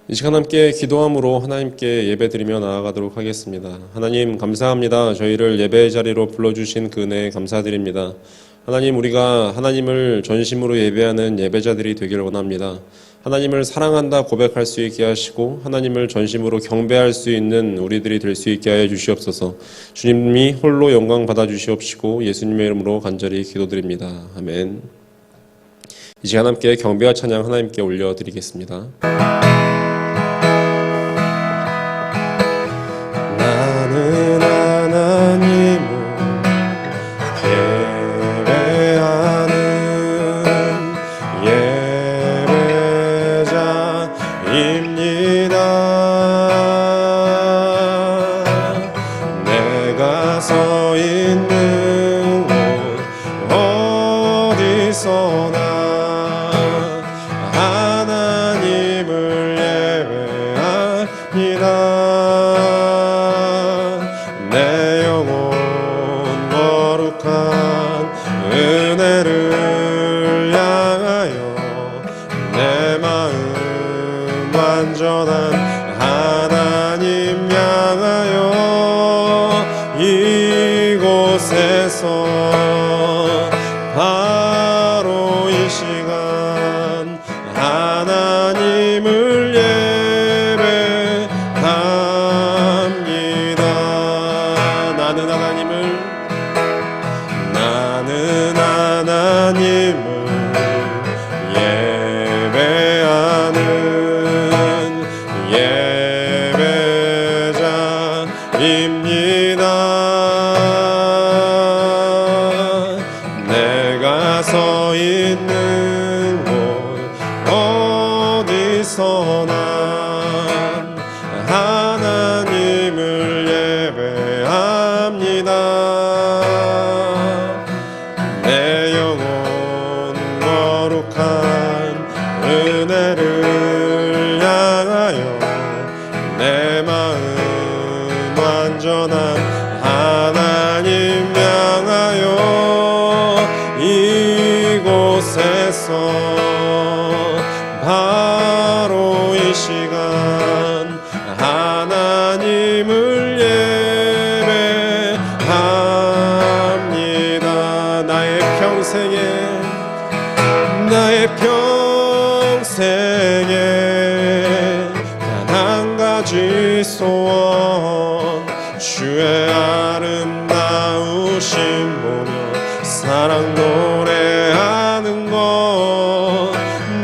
이 시간 함께 기도함으로 하나님께 예배드리며 나아가도록 하겠습니다. 하나님 감사합니다. 저희를 예배의 자리로 불러주신 그 은혜에 감사드립니다. 하나님, 우리가 하나님을 전심으로 예배하는 예배자들이 되길 원합니다. 하나님을 사랑한다 고백할 수 있게 하시고 하나님을 전심으로 경배할 수 있는 우리들이 될 수 있게 하여 주시옵소서. 주님이 홀로 영광 받아 주시옵시고 예수님의 이름으로 간절히 기도드립니다. 아멘. 이 시간 함께 경배와 찬양 하나님께 올려드리겠습니다. 나는 하나님을 예배하는 예배자입니다. 내가 서 있는 곳 어디서나 하나님을 예배합니다. 내 영혼 거룩한 은혜를 향하여 내 마음 완전한 하나님 향하여 이곳에서 바로 이 시간 하나님을 예배합니다. 나는 하나님을 예배하는 예배자입니다. 내가 서 있는 곳 어디서나 하나님을 예배합니다. 내 영혼 거룩한 은혜를 향하여 내 마음 완전한 하나님 향하여 이곳에서 바로 이 시간 하나님을 예배합니다. 나의 평생에 단 한 가지 소원 주의 아름다우심 보며 사랑 노래하는 것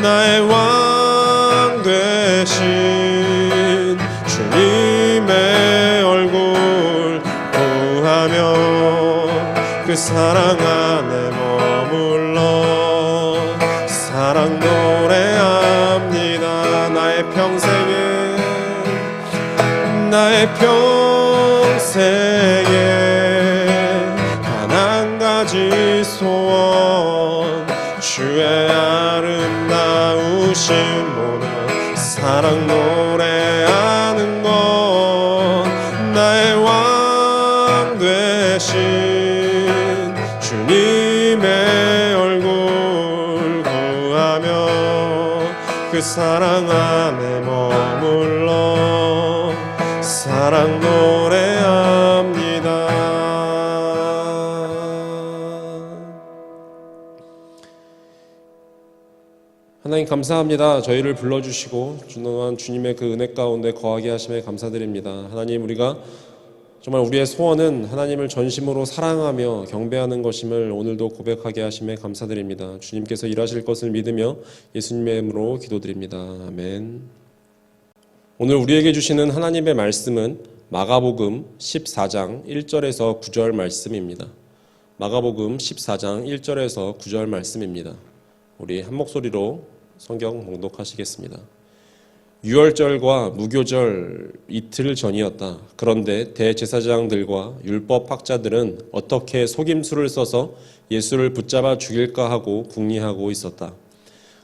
나의 왕 되신 주님의 얼굴 구하며 그 사랑 안에 머물러 사랑 노래합니다. 나의 평생에 단 한 가지 소원 주의 아름다우심 보며 사랑 노래하는 것 나의 왕 되신 주님의 얼굴 구하며 그 사랑 안에 머물러 사랑 노래합니다. 하나님 감사합니다. 저희를 불러주시고 주동안 주님의 그 은혜 가운데 거하게 하심에 감사드립니다. 하나님, 우리가 정말 우리의 소원은 하나님을 전심으로 사랑하며 경배하는 것임을 오늘도 고백하게 하심에 감사드립니다. 주님께서 일하실 것을 믿으며 예수님의 이름으로 기도드립니다. 아멘. 오늘 우리에게 주시는 하나님의 말씀은 마가복음 14장 1절에서 9절 말씀입니다. 마가복음 14장 1절에서 9절 말씀입니다. 우리 한 목소리로 성경 봉독하시겠습니다. 유월절과 무교절 이틀 전이었다. 그런데 대제사장들과 율법학자들은 어떻게 속임수를 써서 예수를 붙잡아 죽일까 하고 궁리하고 있었다.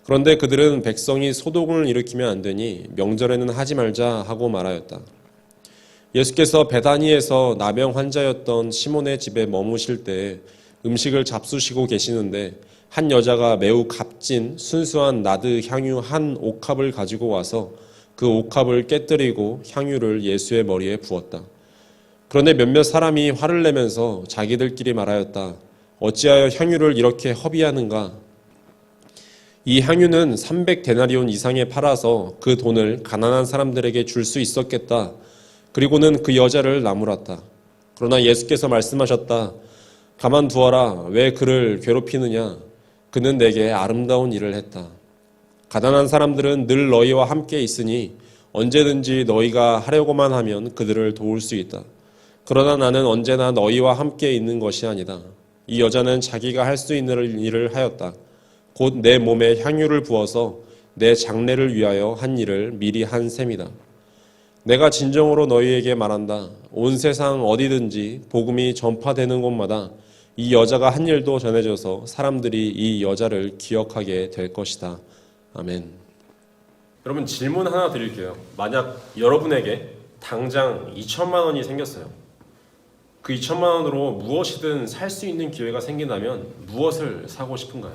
그런데 그들은 백성이 소동을 일으키면 안 되니 명절에는 하지 말자 하고 말하였다. 예수께서 베다니에서 나병 환자였던 시몬의 집에 머무실 때 음식을 잡수시고 계시는데 한 여자가 매우 값진 순수한 나드 향유 한 옥합을 가지고 와서 그 옥합을 깨뜨리고 향유를 예수의 머리에 부었다. 그런데 몇몇 사람이 화를 내면서 자기들끼리 말하였다. 어찌하여 향유를 이렇게 허비하는가? 이 향유는 300데나리온 이상에 팔아서 그 돈을 가난한 사람들에게 줄 수 있었겠다. 그리고는 그 여자를 나무랐다. 그러나 예수께서 말씀하셨다. 가만두어라. 왜 그를 괴롭히느냐? 그는 내게 아름다운 일을 했다. 가난한 사람들은 늘 너희와 함께 있으니 언제든지 너희가 하려고만 하면 그들을 도울 수 있다. 그러나 나는 언제나 너희와 함께 있는 것이 아니다. 이 여자는 자기가 할 수 있는 일을 하였다. 곧 내 몸에 향유를 부어서 내 장례를 위하여 한 일을 미리 한 셈이다. 내가 진정으로 너희에게 말한다. 온 세상 어디든지 복음이 전파되는 곳마다 이 여자가 한 일도 전해져서 사람들이 이 여자를 기억하게 될 것이다. 아멘. 여러분 질문 하나 드릴게요. 만약 여러분에게 당장 2천만 원이 생겼어요. 그 2천만 원으로 무엇이든 살 수 있는 기회가 생긴다면 무엇을 사고 싶은가요?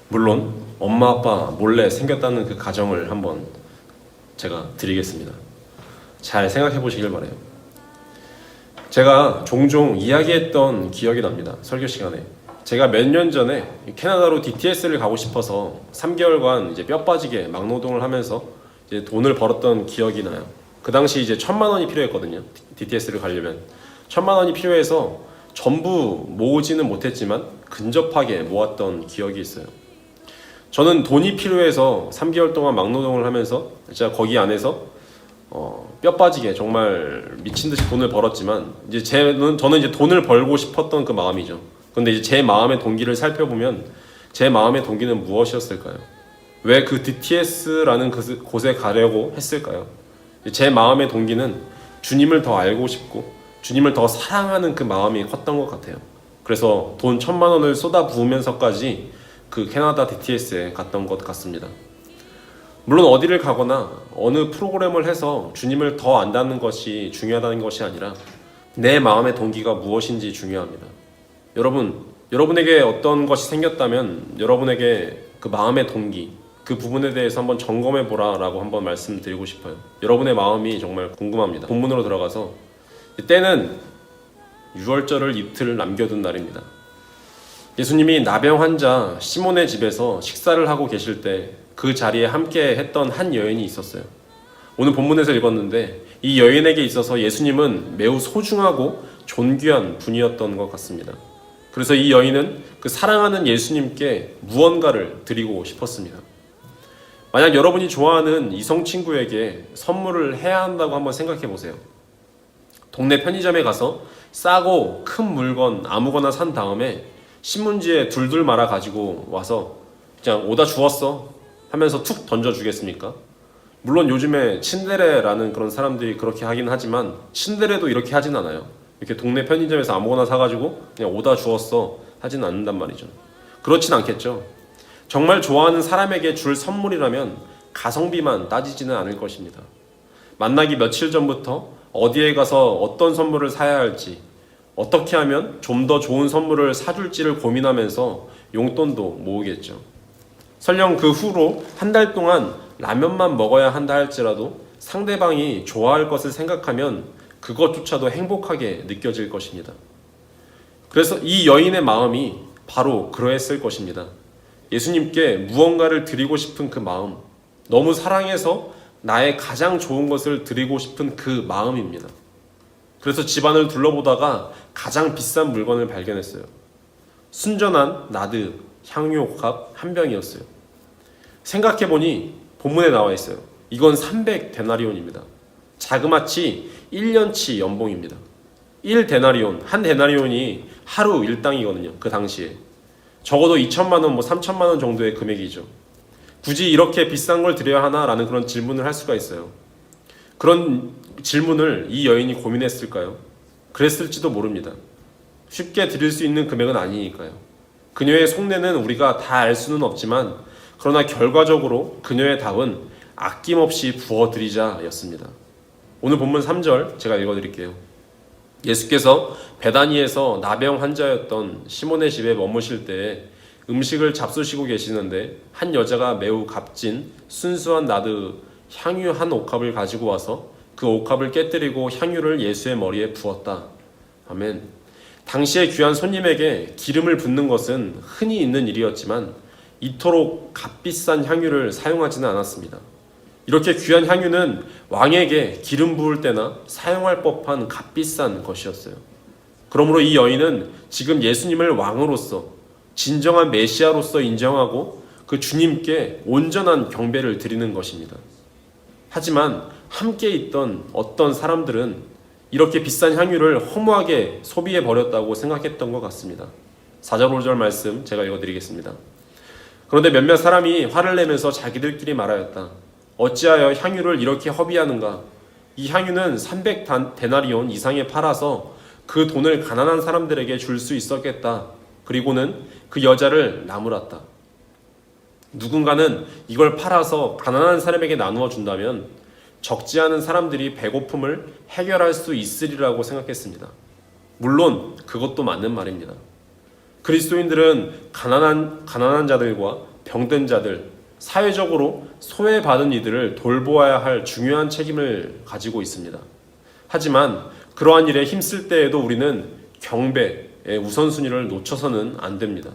물론 엄마 아빠 몰래 생겼다는 그 가정을 한번 제가 드리겠습니다. 잘 생각해 보시길 바라요. 제가 종종 이야기했던 기억이 납니다. 설교 시간에. 제가 몇 년 전에 캐나다로 DTS를 가고 싶어서 3개월간 이제 뼈 빠지게 막노동을 하면서 이제 돈을 벌었던 기억이 나요. 그 당시 이제 1,000만 원이 필요했거든요. DTS를 가려면 1,000만 원이 필요해서 전부 모으지는 못했지만 근접하게 모았던 기억이 있어요. 저는 돈이 필요해서 3개월 동안 막노동을 하면서 진짜 거기 안에서 뼈 빠지게 정말 미친 듯이 돈을 벌었지만 이제 저는 이제 돈을 벌고 싶었던 그 마음이죠. 그런데 이제 제 마음의 동기를 살펴보면 제 마음의 동기는 무엇이었을까요? 왜 그 DTS라는 곳에 가려고 했을까요? 제 마음의 동기는 주님을 더 알고 싶고 주님을 더 사랑하는 그 마음이 컸던 것 같아요. 그래서 돈 1,000만 원을 쏟아 부으면서까지 그 캐나다 DTS에 갔던 것 같습니다. 물론 어디를 가거나 어느 프로그램을 해서 주님을 더 안다는 것이 중요하다는 것이 아니라 내 마음의 동기가 무엇인지 중요합니다. 여러분에게 어떤 것이 생겼다면 여러분에게 그 마음의 동기, 그 부분에 대해서 한번 점검해 보라라고 한번 말씀드리고 싶어요. 여러분의 마음이 정말 궁금합니다. 본문으로 들어가서 때는 유월절을 이틀 남겨둔 날입니다. 예수님이 나병 환자 시몬의 집에서 식사를 하고 계실 때 그 자리에 함께 했던 한 여인이 있었어요. 오늘 본문에서 읽었는데 이 여인에게 있어서 예수님은 매우 소중하고 존귀한 분이었던 것 같습니다. 그래서 이 여인은 그 사랑하는 예수님께 무언가를 드리고 싶었습니다. 만약 여러분이 좋아하는 이성 친구에게 선물을 해야 한다고 한번 생각해 보세요. 동네 편의점에 가서 싸고 큰 물건 아무거나 산 다음에 신문지에 둘둘 말아 가지고 와서 그냥 오다 주웠어 하면서 툭 던져주겠습니까? 물론 요즘에 친데레라는 그런 사람들이 그렇게 하긴 하지만 친데레도 이렇게 하진 않아요. 이렇게 동네 편의점에서 아무거나 사가지고 그냥 오다 주웠어 하진 않는단 말이죠. 그렇진 않겠죠. 정말 좋아하는 사람에게 줄 선물이라면 가성비만 따지지는 않을 것입니다. 만나기 며칠 전부터 어디에 가서 어떤 선물을 사야 할지, 어떻게 하면 좀 더 좋은 선물을 사줄지를 고민하면서 용돈도 모으겠죠. 설령 그 후로 한 달 동안 라면만 먹어야 한다 할지라도 상대방이 좋아할 것을 생각하면 그것조차도 행복하게 느껴질 것입니다. 그래서 이 여인의 마음이 바로 그러했을 것입니다. 예수님께 무언가를 드리고 싶은 그 마음, 너무 사랑해서 나의 가장 좋은 것을 드리고 싶은 그 마음입니다. 그래서 집안을 둘러보다가 가장 비싼 물건을 발견했어요. 순전한 나드 향유옥합 한 병이었어요. 생각해보니 본문에 나와 있어요. 이건 300데나리온입니다. 자그마치 1년치 연봉입니다. 1데나리온, 한 데나리온이 하루 일당이거든요. 그 당시에. 적어도 2천만 원, 3천만 원 정도의 금액이죠. 굳이 이렇게 비싼 걸 드려야 하나라는 그런 질문을 할 수가 있어요. 그런 질문을 이 여인이 고민했을까요? 그랬을지도 모릅니다. 쉽게 드릴 수 있는 금액은 아니니까요. 그녀의 속내는 우리가 다 알 수는 없지만 그러나 결과적으로 그녀의 답은 아낌없이 부어드리자였습니다. 오늘 본문 3절 제가 읽어드릴게요. 예수께서 베다니에서 나병 환자였던 시몬의 집에 머무실 때에 음식을 잡수시고 계시는데 한 여자가 매우 값진 순수한 나드 향유 한 옥합을 가지고 와서 그 옥합을 깨뜨리고 향유를 예수의 머리에 부었다. 아멘. 당시의 귀한 손님에게 기름을 붓는 것은 흔히 있는 일이었지만 이토록 값비싼 향유를 사용하지는 않았습니다. 이렇게 귀한 향유는 왕에게 기름 부을 때나 사용할 법한 값비싼 것이었어요. 그러므로 이 여인은 지금 예수님을 왕으로서 진정한 메시아로서 인정하고 그 주님께 온전한 경배를 드리는 것입니다. 하지만 함께 있던 어떤 사람들은 이렇게 비싼 향유를 허무하게 소비해 버렸다고 생각했던 것 같습니다. 4절 5절 말씀 제가 읽어드리겠습니다. 그런데 몇몇 사람이 화를 내면서 자기들끼리 말하였다. 어찌하여 향유를 이렇게 허비하는가? 이 향유는 300데나리온 이상에 팔아서 그 돈을 가난한 사람들에게 줄 수 있었겠다. 그리고는 그 여자를 나무랐다. 누군가는 이걸 팔아서 가난한 사람에게 나누어 준다면 적지 않은 사람들이 배고픔을 해결할 수 있으리라고 생각했습니다. 물론 그것도 맞는 말입니다. 그리스도인들은 가난한 자들과 병든 자들, 사회적으로 소외받은 이들을 돌보아야 할 중요한 책임을 가지고 있습니다. 하지만 그러한 일에 힘쓸 때에도 우리는 경배의 우선순위를 놓쳐서는 안 됩니다.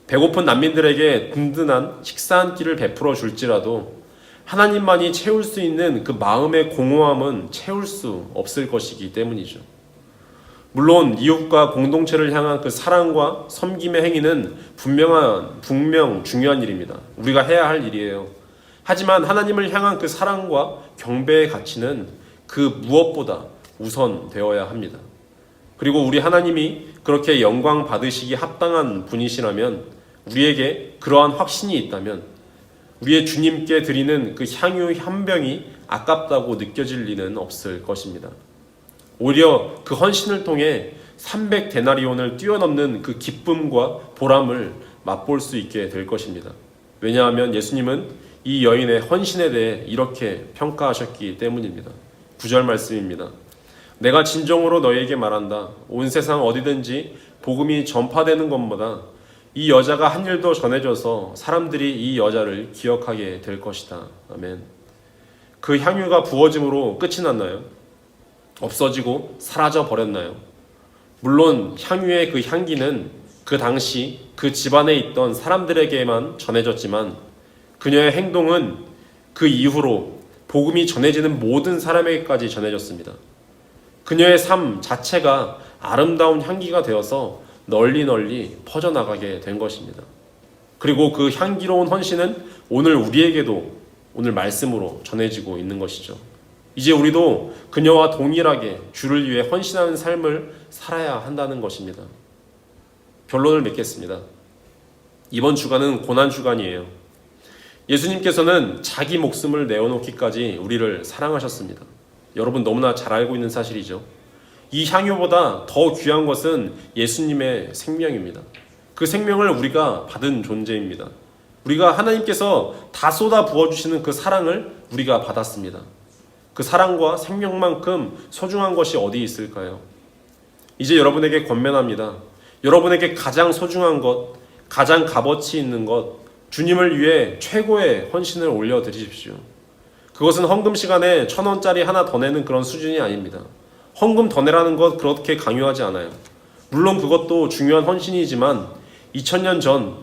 배고픈 난민들에게 든든한 식사 한 끼를 베풀어 줄지라도 하나님만이 채울 수 있는 그 마음의 공허함은 채울 수 없을 것이기 때문이죠. 물론 이웃과 공동체를 향한 그 사랑과 섬김의 행위는 분명 중요한 일입니다. 우리가 해야 할 일이에요. 하지만 하나님을 향한 그 사랑과 경배의 가치는 그 무엇보다 우선되어야 합니다. 그리고 우리 하나님이 그렇게 영광 받으시기 합당한 분이시라면, 우리에게 그러한 확신이 있다면 우리의 주님께 드리는 그 향유 한 병이 아깝다고 느껴질 리는 없을 것입니다. 오히려 그 헌신을 통해 300데나리온을 뛰어넘는 그 기쁨과 보람을 맛볼 수 있게 될 것입니다. 왜냐하면 예수님은 이 여인의 헌신에 대해 이렇게 평가하셨기 때문입니다. 9절 말씀입니다. 내가 진정으로 너희에게 말한다. 온 세상 어디든지 복음이 전파되는 것보다 이 여자가 한 일도 전해져서 사람들이 이 여자를 기억하게 될 것이다. 아멘. 그 향유가 부어짐으로 끝이 났나요? 없어지고 사라져 버렸나요? 물론 향유의 그 향기는 그 당시 그 집안에 있던 사람들에게만 전해졌지만 그녀의 행동은 그 이후로 복음이 전해지는 모든 사람에게까지 전해졌습니다. 그녀의 삶 자체가 아름다운 향기가 되어서 널리 퍼져나가게 된 것입니다. 그리고 그 향기로운 헌신은 오늘 우리에게도 오늘 말씀으로 전해지고 있는 것이죠. 이제 우리도 그녀와 동일하게 주를 위해 헌신하는 삶을 살아야 한다는 것입니다. 결론을 맺겠습니다. 이번 주간은 고난 주간이에요. 예수님께서는 자기 목숨을 내어놓기까지 우리를 사랑하셨습니다. 여러분 너무나 잘 알고 있는 사실이죠. 이 향유보다 더 귀한 것은 예수님의 생명입니다. 그 생명을 우리가 받은 존재입니다. 우리가 하나님께서 다 쏟아 부어주시는 그 사랑을 우리가 받았습니다. 그 사랑과 생명만큼 소중한 것이 어디 있을까요? 이제 여러분에게 권면합니다. 여러분에게 가장 소중한 것, 가장 값어치 있는 것, 주님을 위해 최고의 헌신을 올려드리십시오. 그것은 헌금 시간에 1,000원짜리 하나 더 내는 그런 수준이 아닙니다. 헌금 더 내라는 것 그렇게 강요하지 않아요. 물론 그것도 중요한 헌신이지만 2000년 전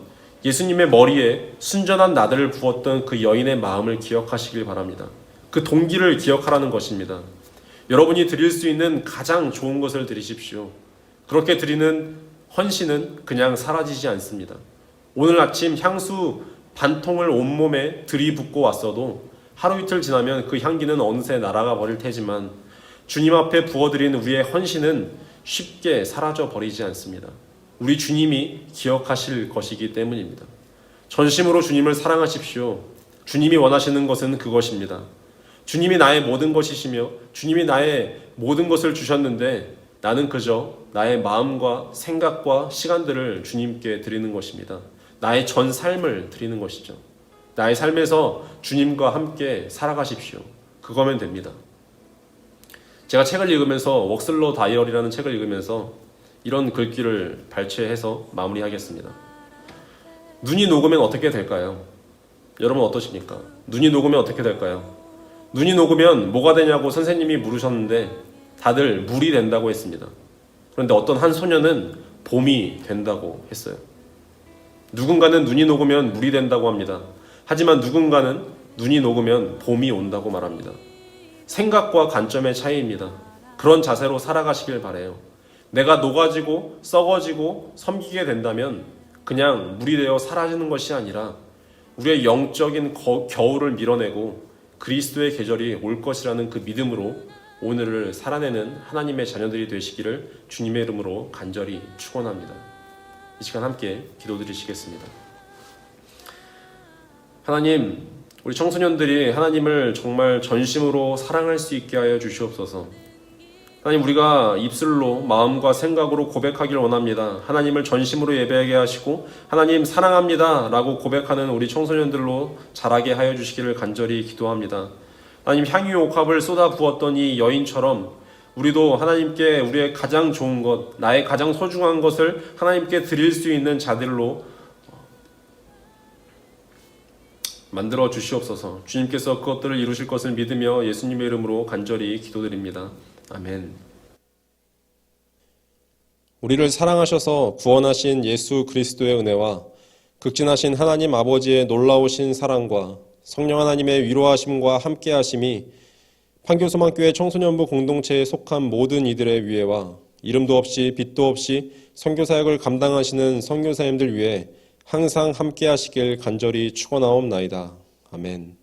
예수님의 머리에 순전한 나들을 부었던 그 여인의 마음을 기억하시길 바랍니다. 그 동기를 기억하라는 것입니다. 여러분이 드릴 수 있는 가장 좋은 것을 드리십시오. 그렇게 드리는 헌신은 그냥 사라지지 않습니다. 오늘 아침 향수 반통을 온몸에 들이붓고 왔어도 하루 이틀 지나면 그 향기는 어느새 날아가 버릴 테지만 주님 앞에 부어드린 우리의 헌신은 쉽게 사라져 버리지 않습니다. 우리 주님이 기억하실 것이기 때문입니다. 전심으로 주님을 사랑하십시오. 주님이 원하시는 것은 그것입니다. 주님이 나의 모든 것이시며 주님이 나의 모든 것을 주셨는데 나는 그저 나의 마음과 생각과 시간들을 주님께 드리는 것입니다. 나의 전 삶을 드리는 것이죠. 나의 삶에서 주님과 함께 살아가십시오. 그거면 됩니다. 제가 책을 읽으면서 웍슬러 다이어리라는 책을 읽으면서 이런 글귀를 발췌해서 마무리하겠습니다. 눈이 녹으면 어떻게 될까요? 여러분 어떠십니까? 눈이 녹으면 어떻게 될까요? 눈이 녹으면 뭐가 되냐고 선생님이 물으셨는데 다들 물이 된다고 했습니다. 그런데 어떤 한 소녀는 봄이 된다고 했어요. 누군가는 눈이 녹으면 물이 된다고 합니다. 하지만 누군가는 눈이 녹으면 봄이 온다고 말합니다. 생각과 관점의 차이입니다. 그런 자세로 살아가시길 바라요. 내가 녹아지고 썩어지고 섬기게 된다면 그냥 물이 되어 사라지는 것이 아니라 우리의 영적인 겨울을 밀어내고 그리스도의 계절이 올 것이라는 그 믿음으로 오늘을 살아내는 하나님의 자녀들이 되시기를 주님의 이름으로 간절히 축원합니다. 이 시간 함께 기도드리시겠습니다. 하나님, 우리 청소년들이 하나님을 정말 전심으로 사랑할 수 있게 하여 주시옵소서. 하나님, 우리가 입술로 마음과 생각으로 고백하기를 원합니다. 하나님을 전심으로 예배하게 하시고 하나님 사랑합니다 라고 고백하는 우리 청소년들로 자라게 하여 주시기를 간절히 기도합니다. 하나님, 향유 옥합을 쏟아 부었던 이 여인처럼 우리도 하나님께 우리의 가장 좋은 것, 나의 가장 소중한 것을 하나님께 드릴 수 있는 자들로 만들어 주시옵소서. 주님께서 그것들을 이루실 것을 믿으며 예수님의 이름으로 간절히 기도드립니다. 아멘. 우리를 사랑하셔서 구원하신 예수 그리스도의 은혜와 극진하신 하나님 아버지의 놀라우신 사랑과 성령 하나님의 위로하심과 함께하심이 판교소망교회 청소년부 공동체에 속한 모든 이들의 위에와 이름도 없이 빛도 없이 선교사역을 감당하시는 선교사님들 위해 항상 함께하시길 간절히 축원하옵나이다. 아멘.